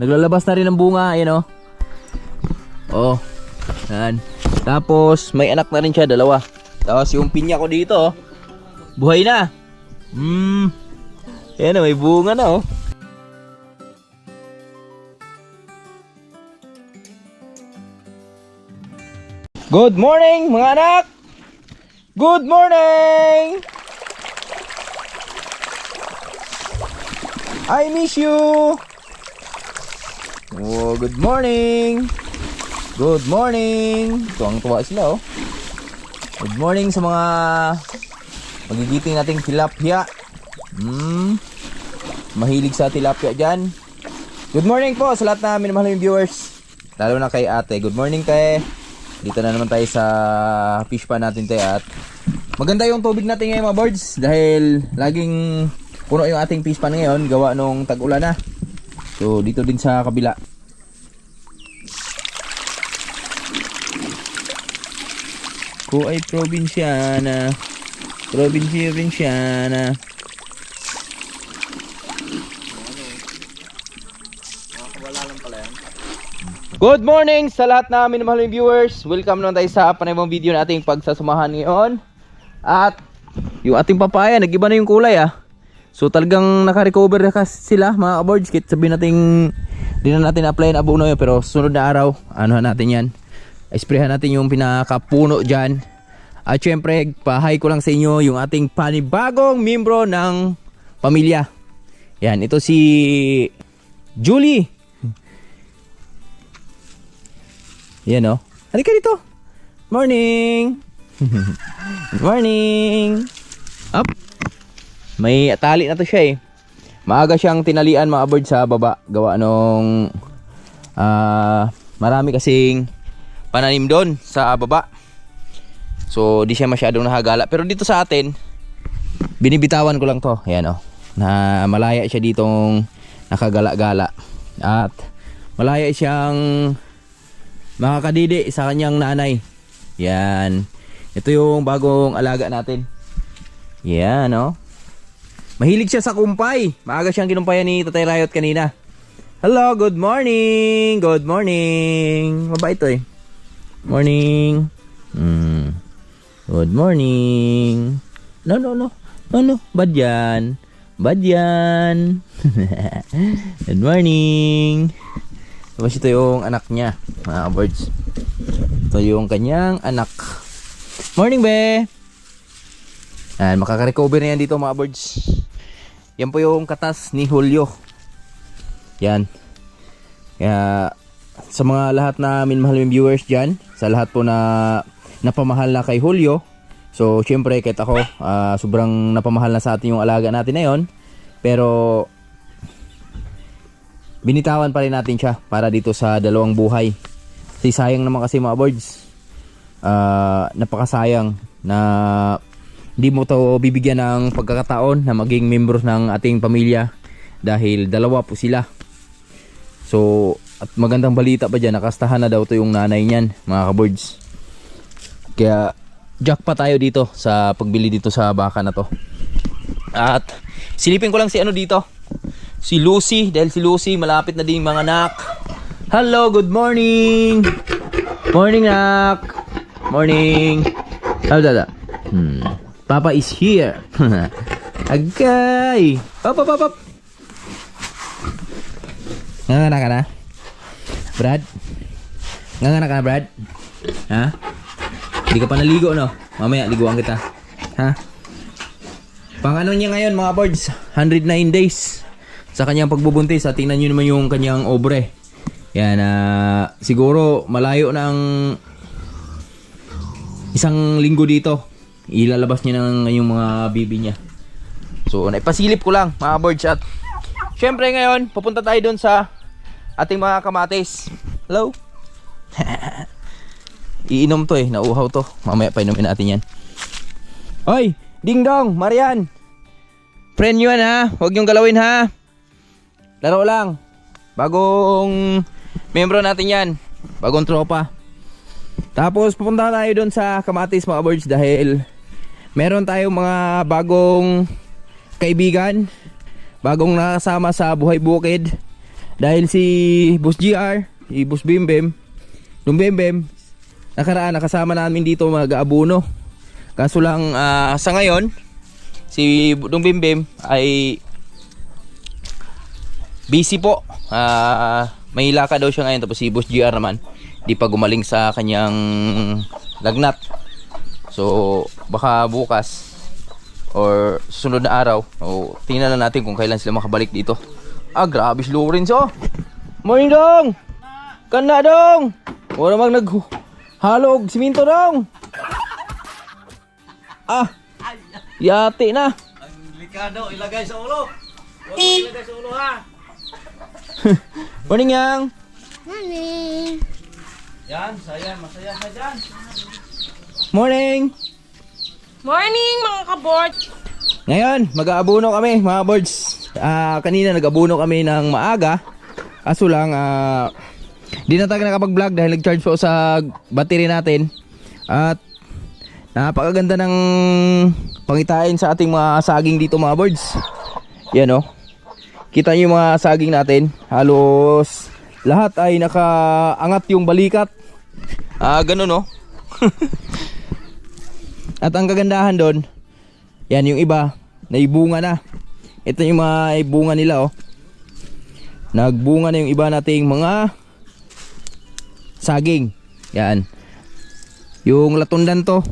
Naglalabas na rin ng bunga, ayan oh. Oh, yan. Tapos may anak na rin siya, dalawa. Tapos yung pinya ko dito, oh, buhay na. Ayan oh, may bunga na oh. Good morning mga anak! Good morning! I miss you! Oh, good morning! Good morning! Tuwang-tuwa sila oh. Good morning sa mga magigiting nating tilapia. Mahilig sa tilapia dyan. Good morning po sa lahat na minamahal yung viewers. Lalo na kay ate. Good morning kay. Dito na naman tayo sa fish pan natin tayo at maganda yung tubig natin ngayon mga birds dahil laging puno yung ating fish pan ngayon gawa nung tag-ulan na. So dito din sa kabila. Ko ay probinsyana. Probinsyana. Good morning sa lahat na minamahal yung viewers. Welcome naman tayo sa panibang video na ating pagsasamahan ngayon. At yung ating papaya, nag-iba na yung kulay ah. So talagang naka-recover na sila mga birds. Kit sabihin natin, di na natin apply na abono yun. Pero sunod na araw, anuhan natin yan. Isprayhan natin yung pinakapuno dyan. At syempre, pahay ko lang sa inyo yung ating panibagong membro ng pamilya. Yan, ito si Julie. Yan o. Halika dito. Morning. Good morning. Up. May tali na to siya eh. Maaga siyang tinalian mga bird sa baba. Gawa nung marami kasing pananim doon sa baba. So di siya masyadong nahagala. Pero dito sa atin, binibitawan ko lang to. Ayan o. Na malaya siya ditong nakagala-gala. At malaya siyang makakadidi sa kanyang nanay. Yan. Ito yung bagong alaga natin. Yan o. Mahilig siya sa kumpay. Maaga siyang kinumpayan ni Tatay Riot kanina. Hello, good morning. Good morning. Mabait to eh. Morning. Good morning. No. Bad yan. Bad yan. Good morning. Tapos ito yung anak niya, mga birds. Ito yung kanyang anak. Morning, be! Ayan, makaka-recover na yan dito, mga birds. Yan po yung katas ni Julio. Yan. Kaya, sa mga lahat na minamahal yung viewers dyan, sa lahat po na napamahal na kay Julio, so, syempre, kahit ako, sobrang napamahal na sa atin yung alaga natin na yun. Pero binitawan pa rin natin siya para dito sa dalawang buhay. Kasi sayang naman kasi mga birds. Napakasayang na hindi mo to bibigyan ng pagkakataon na maging membro ng ating pamilya dahil dalawa po sila. So at magandang balita pa dyan, nakastahan na daw to yung nanay niyan mga ka-birds. Kaya jackpot tayo dito sa pagbili dito sa baka na to. At silipin ko lang si ano dito, si Lucy, dahil si Lucy malapit na din mga anak. Hello, good morning. Morning, nak. Morning. Dada. Papa is here. Agay. Pop. Nganga ka na? Brad? Nganga ka na, Brad? Ha? Hindi ka pa naligo, no? Mamaya, liguan kita. Ha? Pang ano niya ngayon, mga birds? 109 days. Sa kanyang pagbubuntis, tingnan nyo naman yung kanyang obre. Yan, siguro malayo ng isang linggo dito. Ilalabas niya ng yung mga bibi niya. So, naipasilip ko lang mga birds. At syempre ngayon, pupunta tayo doon sa ating mga kamatis. Hello? Iinom to eh, nauhaw to. Mamaya pa inumin natin yan. Hoy, Ding Dong, Marian. Friend nyo yan ha, huwag nyong galawin ha. Laro lang. Bagong membro natin yan. Bagong tropa. Tapos pupunta tayo doon sa kamatis mga birds dahil meron tayong mga bagong kaibigan, bagong nakasama sa buhay bukid. Dahil si Boss GR, si Boss Bimbem, yung Bimbem, nakaraan nakasama namin dito mag-aabono. Kaso lang sa ngayon, si Dong Bimbem ay busy po. May lakad daw siya ngayon. Tapos si Boss GR naman, di pa gumaling sa kanyang lagnat. So baka bukas or susunod na araw, tingnan na natin kung kailan sila makabalik dito. Grabe si Lawrence, oh. Morning, Dong. Kana, Dong. Wala mang naghalog siminto, Dong. Yati na. Ang likado, ilagay sa ulo. Huwag mo ilagay sa ulo, ha. Morning, Yang. Morning! Yan, saya, masaya na dyan. Morning. Morning mga kabord! Ngayon, mag-aabono kami, mga birds. Kanina nag-abuno kami ng maaga. Kaso lang, di na tayo nakapag-vlog dahil nag-charge po sa battery natin. At napakaganda ng pangitain sa ating mga saging dito, mga birds. Yan, oh. Kita nyo yung mga saging natin. Halos lahat ay nakaangat yung balikat. Ganun, oh. At ang kagandahan doon, yan yung iba, naibunga na. Ito yung mga bunga nila, oh. Nagbunga na yung iba nating mga saging. Yan. Yung latundan to.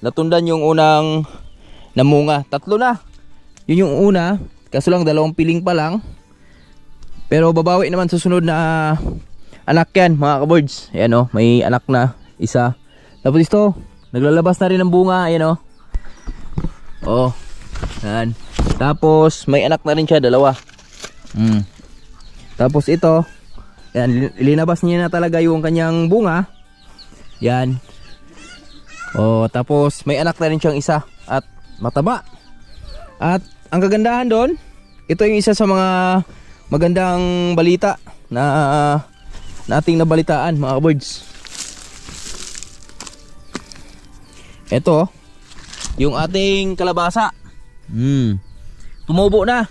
Latundan yung unang namunga. 3 na. Yun yung una. Kaso lang 2 piling pa lang. Pero babawi naman susunod na anak yan, mga kabords. Ayan, oh. May anak na isa. Tapos ito, naglalabas na rin ng bunga. Ayan, oh. Oh. Yan. Tapos may anak na rin siya, 2. Tapos ito, yan, linabas niya na talaga yung kanyang bunga. Yan. Oh, tapos may anak na rin siyang isa at mataba. At ang kagandahan doon, ito yung isa sa mga magandang balita na ating nabalitaan, mga birds. Ito, yung ating kalabasa. Tumubo na.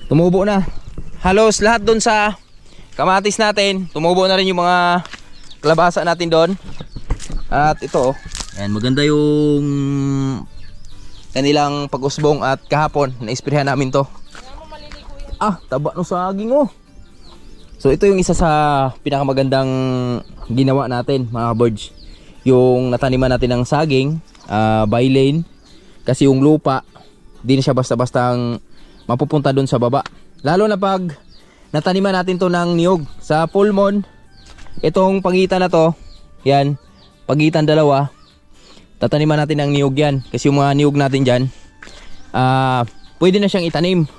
Tumubo na. Halos lahat doon sa kamatis natin, tumubo na rin yung mga kalabasa natin doon. At ito, ayan, maganda yung kanilang pag-usbong at kahapon na-isprehan namin to. Taba no saging, oh. So ito yung isa sa pinakamagandang ginawa natin, mga birds. Yung nataniman natin ng saging, by lane. Kasi yung lupa, di na siya basta-bastang mapupunta doon sa baba. Lalo na pag nataniman natin to ng niyog. Sa pulmon, itong pagitan na to, yan, pagitan 2, tataniman natin ng niyog yan. Kasi yung mga niyog natin dyan, pwede na siyang itanim.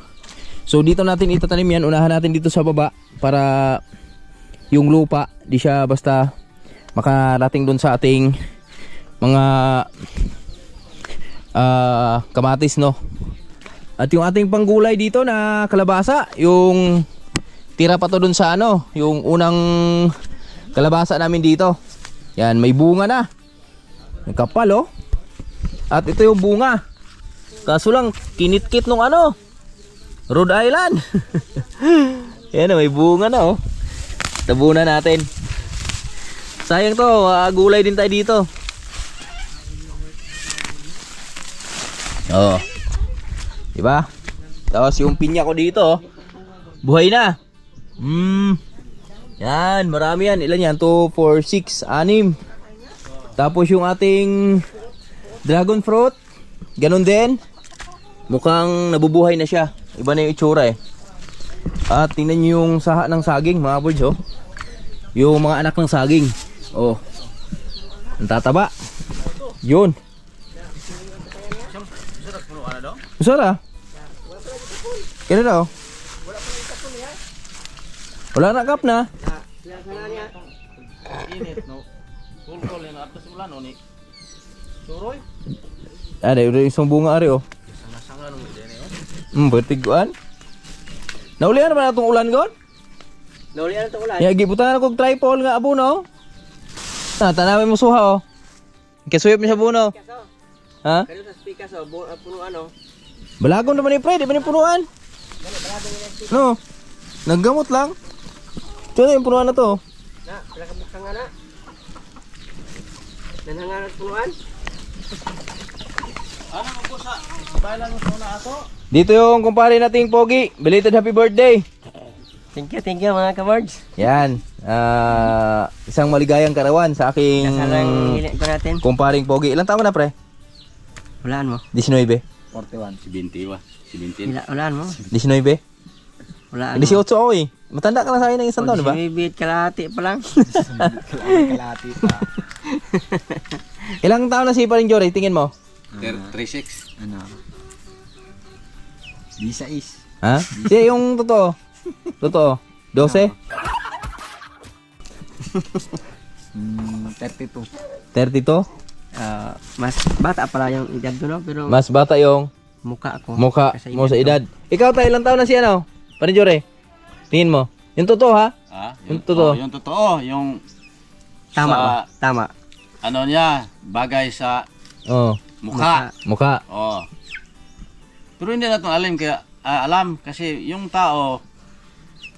So dito natin itatanim yan, unahan natin dito sa baba para yung lupa, di siya basta makarating doon sa ating mga kamatis, no. At yung ating panggulay dito na kalabasa, yung tira pa to doon sa yung unang kalabasa namin dito. Yan, may bunga na. May kapal, oh. At ito yung bunga. Kaso lang kinitkit nung Rhode Island. Yan, may bunga na, oh. Tabunan natin. Sayang to, gulay din tayo dito. Oh. Diba? Tapos yung pinya ko dito, buhay na. Yan, marami yan. Ilan yan? 2, 4, 6, 6. Tapos yung ating dragon fruit, ganun din. Mukhang nabubuhay na siya. Iba na yung itsura, eh. At tingnan nyo yung saha ng saging, mga birds, oh. Yung mga anak ng saging. Oh. Ang tataba. Yun. Usara? Kaya daw? Wala na kap na. Init, no? Tulkol yan, atas ulan, no, ni? Suroy? Ada udah isang bunga ari, oh. Sanga-sanga nung ide niyo. Bertiguan. Naulian ba natong ulan gon? Naulian itong ulan? Ya, gibutan ako tripod nga abo, no? Tanawin mo suha, oh. Kasuyop niya sa buno. Ha? Kaya sa speaker sa punuan, no? Balagon naman ni pre, di ba ni punuan? No, naggamot lang. Ito na yung punuan na to. Na, pala ka bukang nga na. Nanhangaran punuan. Ano mo po sa bayan mo sa una ato? Dito yung kumpare nating Pogi. Belated happy birthday. Thank you mga kabards. Yan. Isang maligayang karawan sa aking Kasalang hilit ko natin. kumparing Pogi. Ilang taon na pre? Walaan mo. 19. 41. Si Binti wa. Si Binti. Walaan mo. 19. Walaan mo. 18 ako eh. Matanda ka na sa akin ng isang taon, di ba? Bibit kalahati pa lang. Kalati pa. Ilang taon na si Paring Jory? Tingin mo? 36. Ano? Bisa is. Ha? Hindi, yung totoo. Totoo. 12? 32. 32? Mas bata pala yung edad ko, no? Pero Mas bata yung mukha ko. mukha Kasi mo sa ko. edad. Ikaw tayo, ilang taon na si ano? Paring Jory? Tingin mo? Yung totoo ha? Ah, Yung totoo. Yung totoo, yung Tama sa, ba? Tama. ano niya, bagay sa Oo. mukha. Mukha. Oh. Pero hindi natin alam kasi yung tao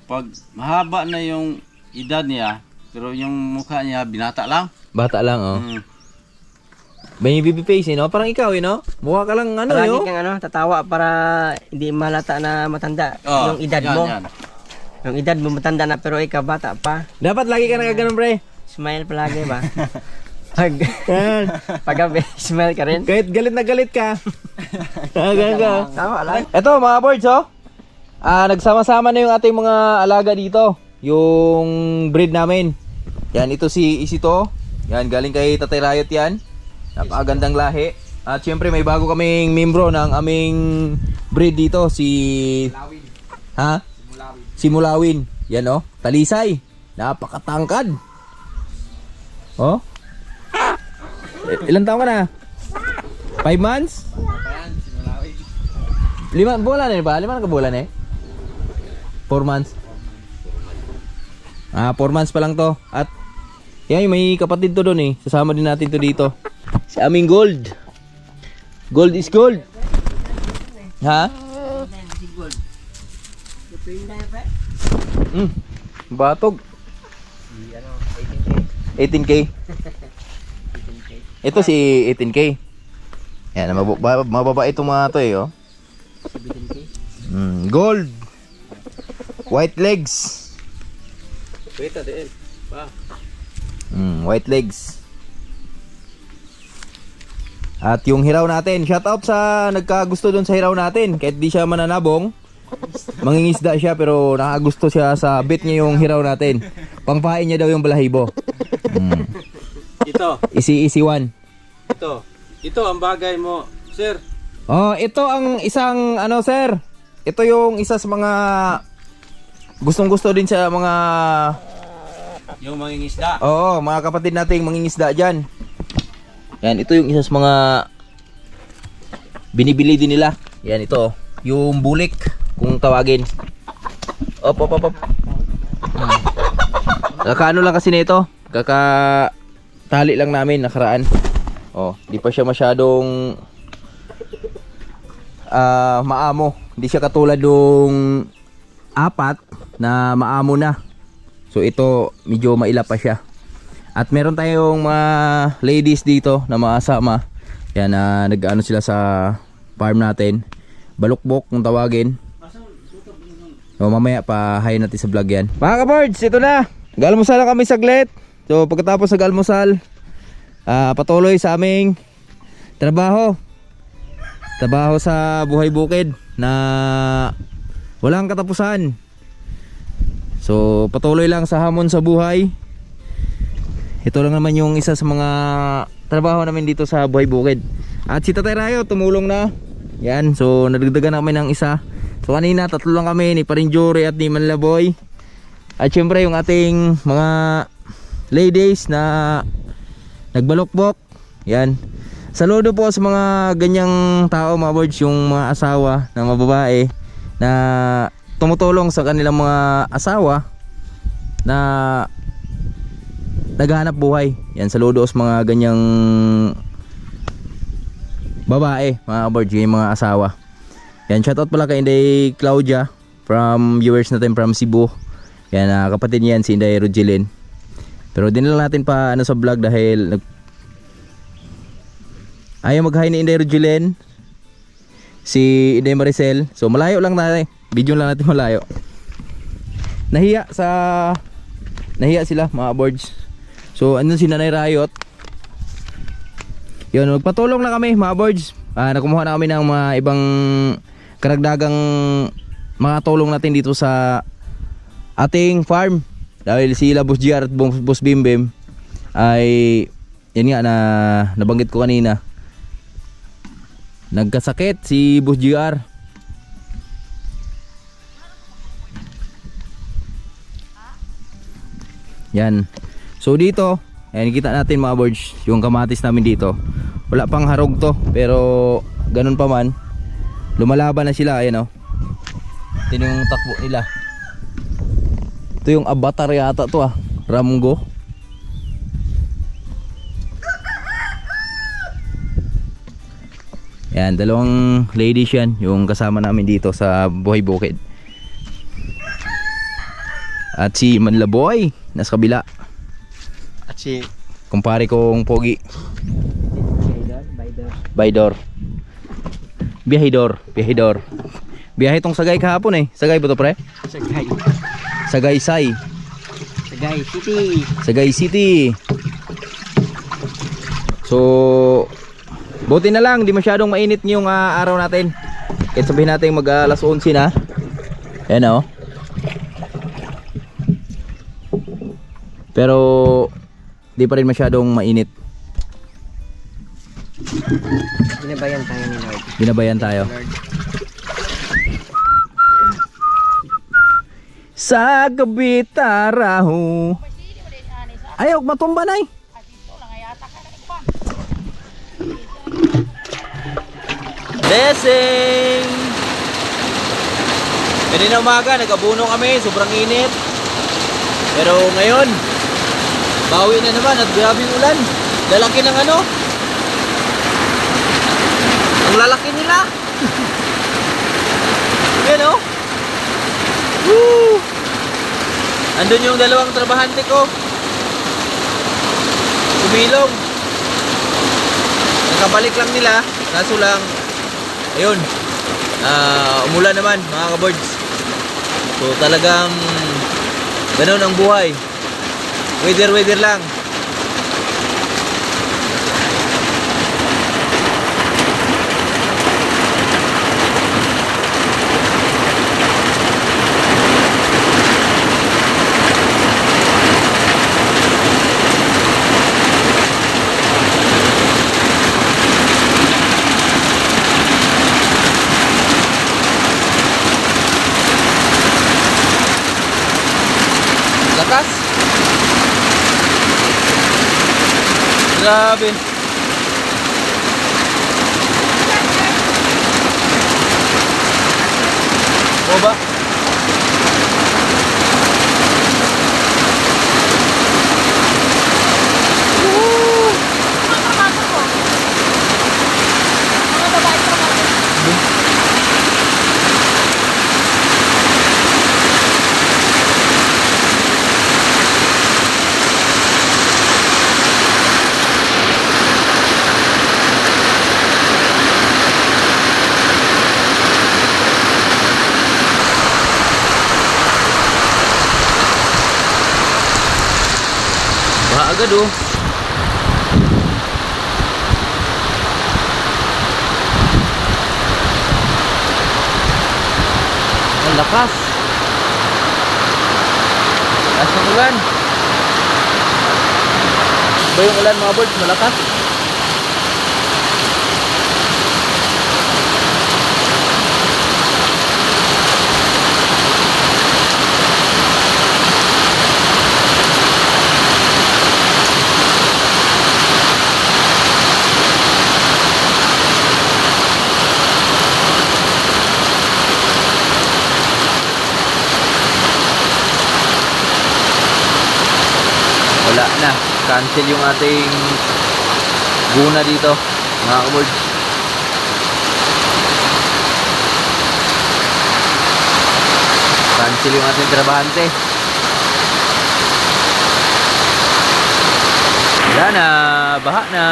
pag mahaba na yung edad niya, pero yung mukha niya binata lang. Bata lang, oh. Mm. May baby face, eh, no? Parang ikaw, eh, no? Mukha ka lang, ano, Palagi yo? kang tatawa para hindi malata na matanda. Oh, Yung edad yan, mo. yan. Yung edad mo matanda na pero ikaw bata pa. Dapat lagi ka nakaganon, pre. Smile palagi ba? Paggabi, smile ka rin. Kahit galit na galit ka. Ganun ka. Tama lang. Eto, mga birds, oh. Nagsama-sama na yung ating mga alaga dito. Yung breed namin. Yan, ito si Isito. Yan, galing kay Tatay Riot yan. Napakagandang lahi. At syempre may bago kaming membro ng aming breed dito. Si... Ha? Si Mulawin. Yan, oh. Talisay. Napakatangkad. Oh. Ilan taon ka na? 5 months? 5 bulan eh ba? 5 na kabulan eh? 4 months? 4 months pa lang to. At yan, may kapatid to doon eh. Sasama din natin to dito. Si aming gold. Gold is gold. Ha? Batog. 18K. Ito si 18K. Yan, mababa itong mga to eh, oh. Gold. White legs. Wait din. Pa. White legs. At yung hiraw natin, shout out sa nagkagusto doon sa hiraw natin. Kahit di siya mananabong, mangingisda siya pero nakagusto siya sa bit niya yung hiraw natin. Pangpain niya daw yung balahibo. Ito, Easy one. ito. Ito ang bagay mo, sir. Oh, ito ang isang ano, sir. Ito yung isa sa mga gustong-gusto din sa mga Yung mangingisda. Oo, mga kapatid nating mangingisda diyan. Yan, ito yung isa sa mga binibili din nila. Yan, ito. Yung bulik, kung tawagin. Op. Kakaano lang kasi nito. Kakatali lang namin nakaraan. Oh, di pa siya masyadong maamo. Hindi siya katulad ng 4 na maamo na. So ito medyo maila pa siya. At meron tayong mga ladies dito na makasama. Yan, nag-ano sila sa farm natin. Balukbok kung tawagin. So mamaya pa hayin natin sa vlog yan. Mga ka-birds, ito na. Nag-almusal lang kami saglit. So pagkatapos nag-almusal, patuloy sa aming trabaho. Trabaho sa buhay bukid na walang katapusan. So patuloy lang sa hamon sa buhay. Ito lang naman yung isa sa mga trabaho namin dito sa buhay bukid. At si Tatay Rayo tumulong na. Yan, so nadagdagan na kami ng isa. So kanina 3 lang kami, ni Paring Jory at ni Manlaboy. At syempre yung ating mga ladies na nagbalokbok. Yan. Saludo po sa mga ganyang tao, mga birds, yung mga asawa na mababae na tumutulong sa kanilang mga asawa na naghahanap buhay. Yan, saludo sa mga ganyang babae, mga birds, yung mga asawa. Yan, shoutout pala kay Inday Claudia from viewers natin from Cebu. Yan, kapatid niyan si Inday Rogelin. Pero din lang natin pa ano sa vlog dahil ayaw mag-hi ni Inday Rogelin. Si Inday Maricel. So malayo lang natin. Video lang natin malayo. Nahiya sila mga boards. So andun si Nanay Riot. Yun, magpatulong na kami mga boards. Nakumuha na kami ng mga ibang karagdagang mga tulong natin dito sa ating farm. Dahil sila Boss GR at Boss Bimbim ay yan nga na nabanggit ko kanina. Nagkasakit si Boss GR. Yan. So dito, ayan kita natin mga boards, yung kamatis namin dito. Wala pang harog to, pero ganun pa man. Lumalaban na sila, ayan oh. Ito yung takbo nila. Ito yung avatar yata to Ramgo. Yan, dalawang ladies yan, yung kasama namin dito sa Buhay Bukid. At si Manlaboy, nasa kabila. At si Kumpare kong Pogi. Baydor. Biyahidor. Biyahe tong Sagay kahapon eh. Sagay ba to pre? Sagay. Sagaysay. Sagay City. So buti na lang, di masyadong mainit yung araw natin. Kahit sabihin natin mag alas 11 na. Ayan oh. Pero di pa rin masyadong mainit. Binabayan tayo ni Lord. Binabayan tayo. Sa gabi taraho. Ayaw matumba na Blessing! Kanina umaga nagabuno kami, sobrang init. Pero ngayon bawi na naman at grabing ulan. Lalaki ng ano? Ang lalaki nila. Yan oh. Woo! Andun yung dalawang trabahante ko. Sumilong. Nakabalik lang nila. Kaso lang, ayun, umulan naman mga kaboards. So talagang ganun ang buhay. Weather lang. Lakas. Grabe. O ba? Baha agad oh. Ang lakas. Lakas ng ulan. Ba yung ulan mga boards? Malakas. Wala na, cancel yung ating guna dito mga kaboards. Cancel yung ating trabahante. Wala na, baha na.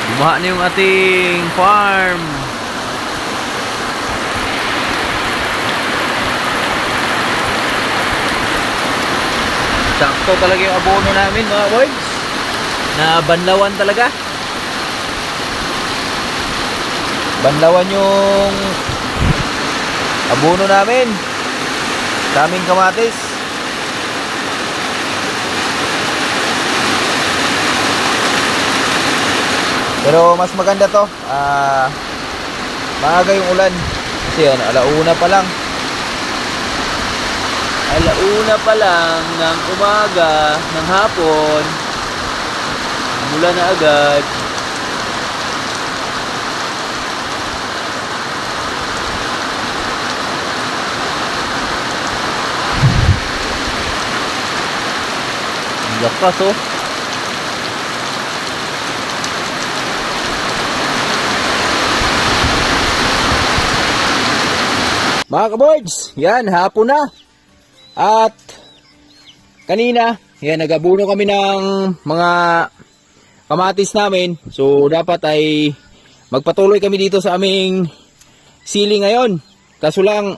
Bumaha na yung ating farm. Sakto talaga yung abono namin mga boys. Na banlawan talaga. Banlawan yung abono namin. Daming kamatis. Pero mas maganda to. Maaga yung ulan. Kasi alauna pa lang. Alauna pa lang ng umaga, ng hapon. Mula na agad. Ang lakas oh. Mga kaboards, yan, hapon na. At kanina, yan, nag-abuno kami ng mga kamatis namin. So, dapat ay magpatuloy kami dito sa aming sili ngayon. Kaso lang,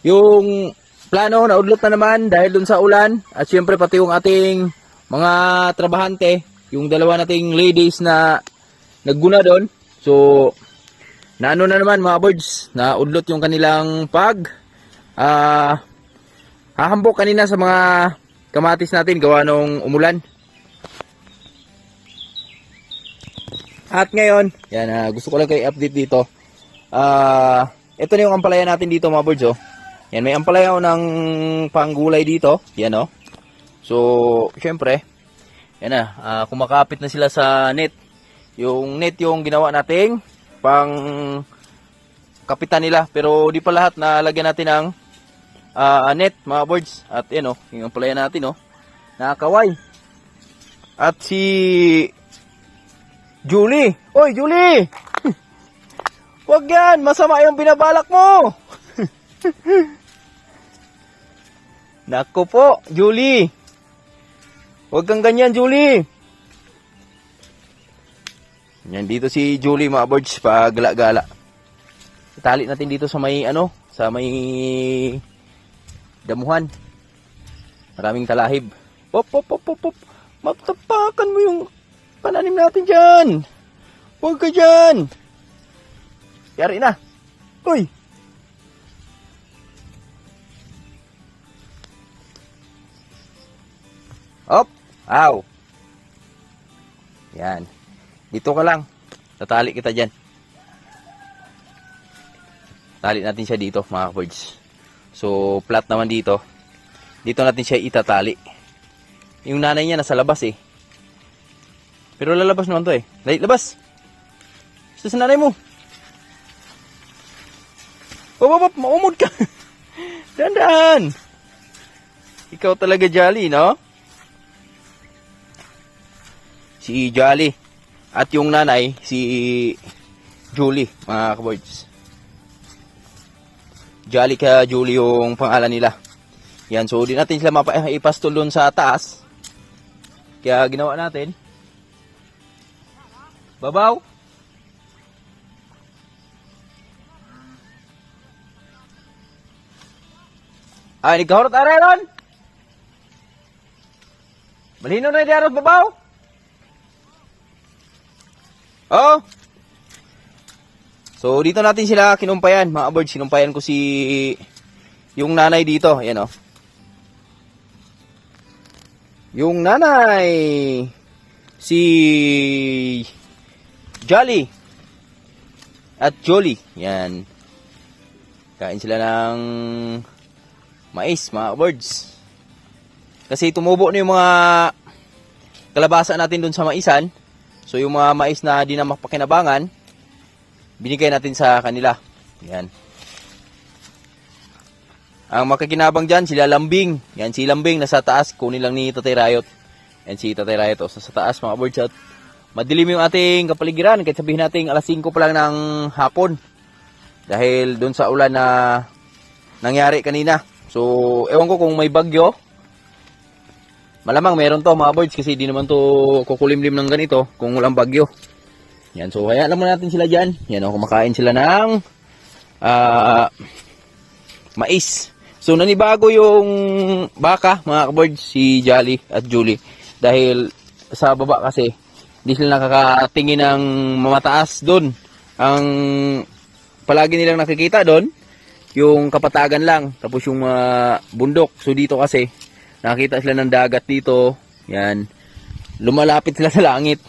yung plano, naudlot na naman dahil dun sa ulan. At syempre, pati yung ating mga trabahante, yung dalawa nating ladies na nagguna doon. So, naano na naman mga birds, naudlot yung kanilang hahambok kanina sa mga kamatis natin gawa nung umulan. At ngayon, yan, gusto ko lang kayo update dito. Ito na yung ampalaya natin dito mga birds oh. Yan, may ampalaya ng panggulay dito. Yan oh. So, syempre, yan na, kumakapit na sila sa net. Yung net yung ginawa nating pang kapitan nila, pero di pa lahat na lagyan natin ng net mga birds. At yan oh, yung ampalaya natin oh, nakakaway. At si Julie, oy Julie, wag yan, masama yung binabalak mo. Nako po Julie, wag kang ganyan Julie. Yan, dito si Julie mga birds, pagala-gala. Itali natin dito sa may sa may damuhan. Maraming talahib. Pop. Matapakan mo yung pananim natin dyan. Huwag ka dyan. Yari na. Uy. Hop. Aw. Yan. Dito ka lang. Tatali kita dyan. Tali natin siya dito mga birds. So, flat naman dito. Dito natin siya itatali. Yung nanay niya nasa labas eh. Pero lalabas naman to eh. Dali, labas! Sa nanay mo. Pop, maumod ka. Dandan. Ikaw talaga Jolly, no? Si Jolly. At yung nanay, si Julie, mga kaboys. Jolly ka Julie yung pangalan nila. Yan, so di natin sila maipastol doon sa taas. Kaya ginawa natin. Babaw. Ay, nagkahorot aray ron. Malino na yung arot babaw. Oh. So dito natin sila kinumpayan, mga birds. Kinumpayan ko si yung nanay dito, ayan oh. Yung nanay si Jolly at Jolly, yan. Kain sila ng mais, mga birds. Kasi tumubo na yung mga kalabasa natin dun sa maisan. So yung mga mais na di na mapakinabangan, binigay natin sa kanila. Yan. Ang makakinabang dyan, sila Lambing. Yan, si Lambing nasa taas. Kunin lang ni Tatay Rayot. Yan, si Tatay Rayot. O, sa taas, mga birds. At madilim yung ating kapaligiran. Kahit sabihin natin, alas 5 pa lang ng hapon. Dahil doon sa ulan na nangyari kanina. So, ewan ko kung may bagyo. Malamang meron to mga birds kasi di naman to kukulimlim ng ganito kung walang bagyo. Yan, so kaya alam mo natin sila dyan. Yan, kumakain sila ng mais. So, nanibago yung baka, mga kabirds, si Jolly at Julie. Dahil sa baba kasi, hindi sila nakakatingin ng mamataas doon. Ang palagi nilang nakikita doon, yung kapatagan lang, tapos yung bundok. So, dito kasi, nakikita sila ng dagat dito. Yan. Lumalapit sila sa langit.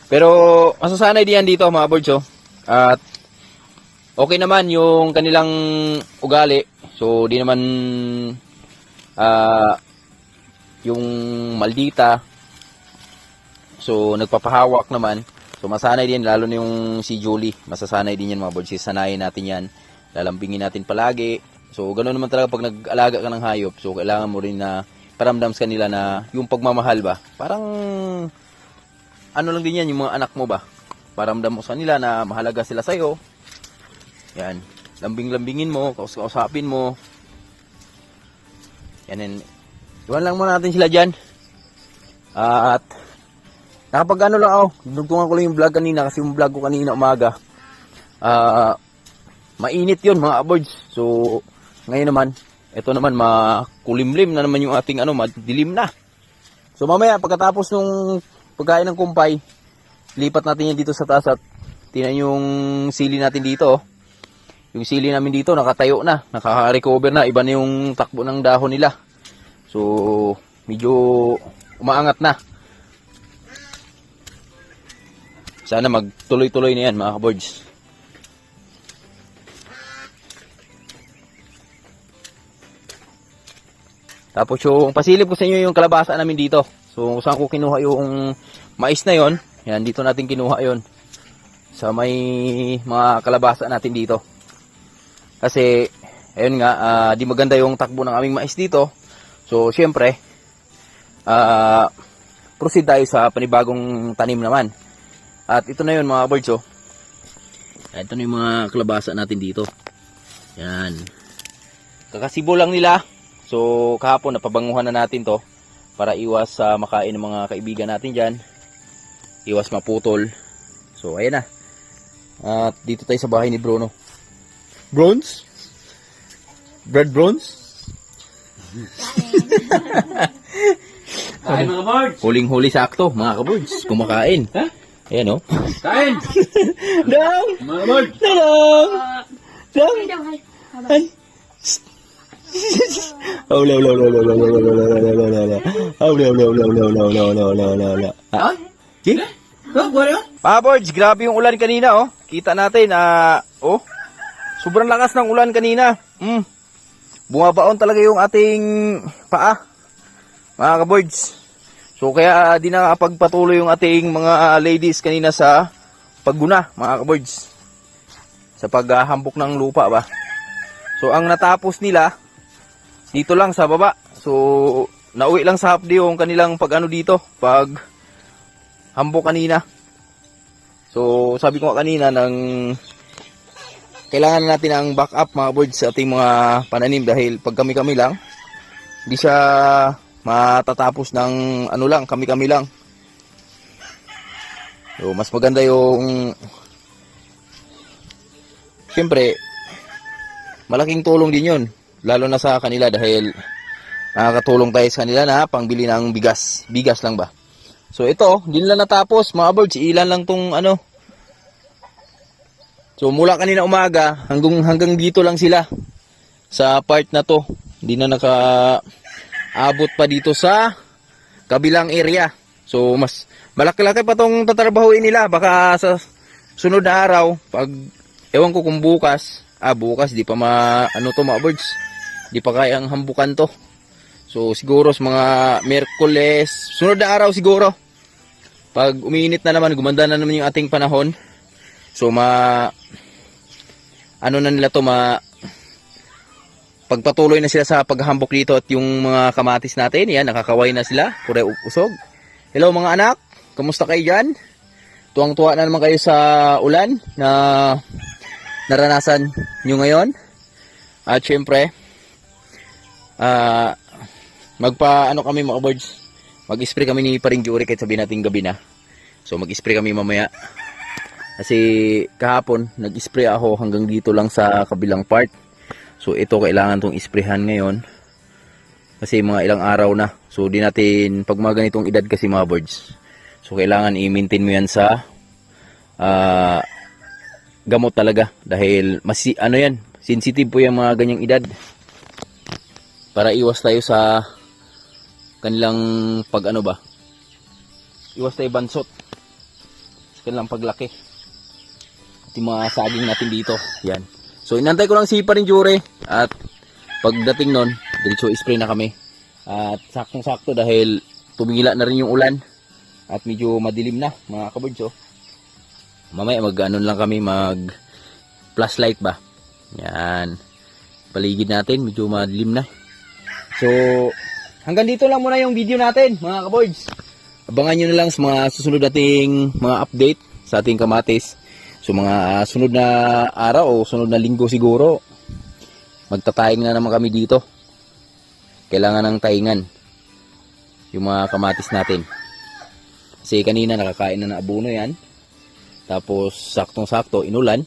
Pero, masasanay diyan dito, mga birds, oh. At, okay naman yung kanilang ugali. So, di naman yung maldita. So, nagpapahawak naman. So, masanay din, lalo na yung si Julie. Masasanay din yan mga birds. Sanayin natin yan. Lalambingin natin palagi. So, ganoon naman talaga pag nag-alaga ka ng hayop. So, kailangan mo rin na paramdam sa kanila na yung pagmamahal ba. Parang, ano lang din yan, yung mga anak mo ba. Paramdam mo sa kanila na mahalaga sila sa'yo. Yan. Lambing-lambingin mo, kausapin mo. Yan, iwan lang muna natin sila dyan. At nakapag ano lang ako, dugtungan ko lang yung vlog kanina kasi yung vlog ko kanina umaga. Mainit yun mga birds. So, ngayon naman, ito naman makulimlim na naman yung ating madilim na. So, mamaya pagkatapos nung pagkain ng kumpay, lipat natin yan dito sa taas at tingnan yung sili natin dito. Yung sili namin dito nakatayo na, nakaka-recover na, iba na yung takbo ng dahon nila. So, medyo umaangat na. Sana magtuloy-tuloy na yan mga kabirds. Tapos yung pasilip ko sa inyo yung kalabasa namin dito. So, saan ko kinuha yung mais na yon? Yan, dito natin kinuha yon. Sa may mga kalabasa natin dito. Kasi, ayun nga, di maganda yung takbo ng aming mais dito. So, syempre, proceed tayo sa panibagong tanim naman. At ito na yun mga birds, oh. Ito na yung mga kalabasa natin dito. Yan. Kakasibo lang nila. So, kahapon napabanguhan na natin to para iwas sa makain ng mga kaibigan natin dyan. Iwas maputol. So, ayan na. At dito tayo sa bahay ni Bruno. Bronze? Bread bronze? Kain mga birds! Huling-huli sakto, mga kabirds. Kumakain. Ha? Ayan, oh. Kain! Dang! Mga birds! Dang! Dang! Ay! Oh, no, no, no, no, no, no, no, no, no, no, no, no, no. Oh, no, no, no, no, no, no, no, no, no, no. Ah? Sige? Mga birds, grabe yung ulan kanina, oh. Kita natin, oh. Sobrang lakas ng ulan kanina. Bumabaon talaga yung ating paa. Mga ka-birds. So, kaya di na pagpatuloy yung ating mga ladies kanina sa pagguna, mga ka-birds. Sa paghahambok ng lupa ba. So, ang natapos nila, dito lang sa baba. So, nauwi lang sa hapdi yung kanilang pag-ano dito, pag hambok kanina. So, sabi ko kanina ng kailangan natin ang backup mga birds sa ating mga pananim dahil pag kami-kami lang, hindi siya matatapos ng ano lang, kami-kami lang. So, mas maganda yung siyempre, malaking tulong din yun. Lalo na sa kanila dahil nakakatulong tayo sa kanila na pangbili ng bigas. Bigas lang ba? So, ito, hindi nila natapos mga birds. Ilan lang tong ano. So, mula kanina umaga, hanggang dito lang sila sa part na to. Hindi na nakaabot pa dito sa kabilang area. So, mas malaki-laki pa tong tatrabahuin nila. Baka sa sunod na araw, pag, ewan ko kung bukas, bukas, di pa ano to mga birds. Di pa kayang hambukan to. So, siguro sa mga Miyerkules, sunod na araw siguro. Pag umiinit na naman, gumanda na naman yung ating panahon. So, ano na nila to, pagpatuloy na sila sa paghahambok dito at yung mga kamatis natin, yan, nakakaway na sila, pure usog. Hello mga anak, kamusta kayo dyan? Tuwang-tuwa na naman kayo sa ulan na naranasan nyo ngayon. At syempre, ano kami mga birds, mag-spray kami ni Paring Jory kahit sabihin natin gabi na. So mag-spray kami mamaya. Kasi kahapon, nag-spray ako hanggang dito lang sa kabilang part. So ito kailangan tong isprayhan ngayon. Kasi mga ilang araw na. So di natin, pag mga ganitong edad kasi mga birds. So kailangan i-maintain mo yan sa gamot talaga. Dahil sensitive po yung mga ganyang edad. Para iwas tayo sa kanilang iwas tayo bansot. Sa kanilang paglaki. At yung mga saging natin dito. Yan. So inantay ko lang si Paring Jory. At pagdating nun, diretso spray na kami. At saktong-sakto dahil tumigila na rin yung ulan. At medyo madilim na mga kabirds. Oh. Mamaya lang kami flashlight ba. Yan. Paligid natin medyo madilim na. So hanggang dito lang muna yung video natin mga kabirds. Abangan nyo na lang sa mga susunod nating mga update sa ating kamatis. So mga sunod na araw o sunod na linggo siguro, magtataying na naman kami dito. Kailangan ng taingan yung mga kamatis natin. Kasi kanina nakakain na abono yan. Tapos saktong-sakto inulan.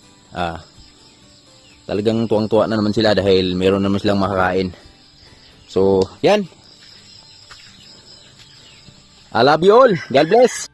Talagang tuwang-tuwa na naman sila dahil meron naman silang makakain. So yan. I love you all. God bless.